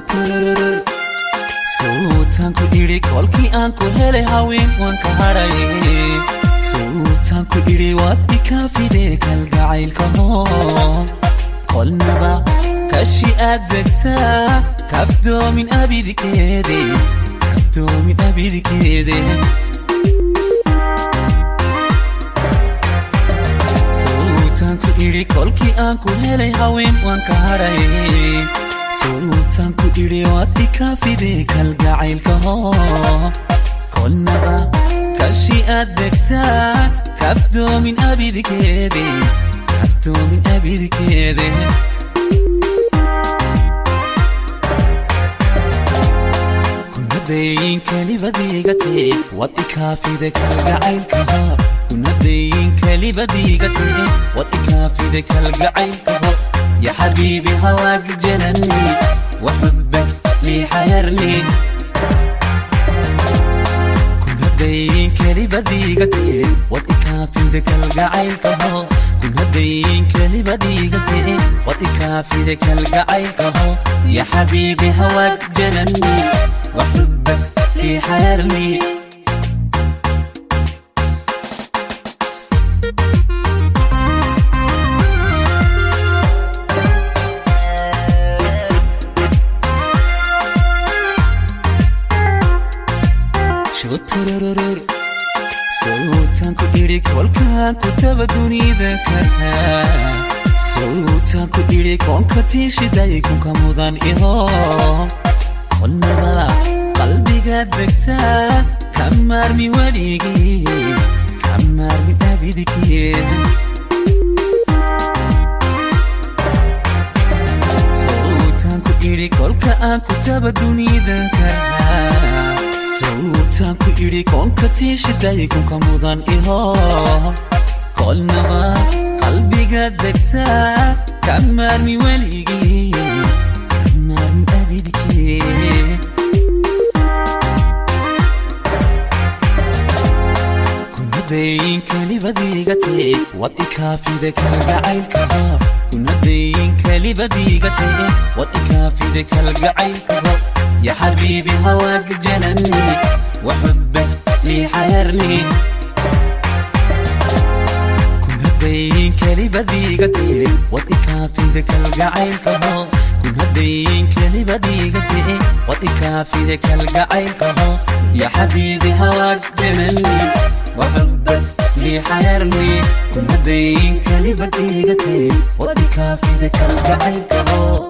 turururu Sultan ku iri kolki aan ku hele haween waan ka hadhay Sultan ku iri waad ikafide kalgacaylka kolnaba kashi aad degtaa kafdoomin abidikeede Sultan ku iri kolki aan ku hele haween waan ka hadhay Sultan ku iri waad ikafide kalgacaylka kolnaba kashi aad degtaa kafdoomin abidikeede kunadayin kalibadiigate wad ikafide kalgacaylka kunadayin kalibadiigate wad ikafide kalgacaylka يا حبيبي هواك جنني وحبك لي حيرني كنا دايين كلبديقتي واتكافي ذاك القعيل كهو كنا دايين كلبديقتي واتكافي ذاك القعيل كهو يا حبيبي هواك جنني وحبك لي حيرني Sultan ku iri kolkaan ku taba dunida karha Sultan ku iri konka tiishiday kunka mudan iho kolnaba qalbiga degtaa kamaarmi waligii kamaarmi abidikeen Sultan ku iri kolka aan ku taba dunida karha Sultan ku iri konka tiishiday kunka mudan iho kolnaba qalbiga degtaa kamaarmi waligii kamaarmi abidikee kunadayin kalibadiigate wad ikafide kalgacaylka kunadayin kalibadiigate wad ikafide kalgacaylka يا حبيبي هواك جنني وحبك لي حيرني كنا دايين كلبديقتي واتكافي ذاك القعيل كهو كنا دايين كلبديقتي واتكافي ذاك القعيل كهو يا حبيبي هواك جنني وحبك لي حيرني كنا دايين كلبديقتي واتكافي ذاك القعيل كهو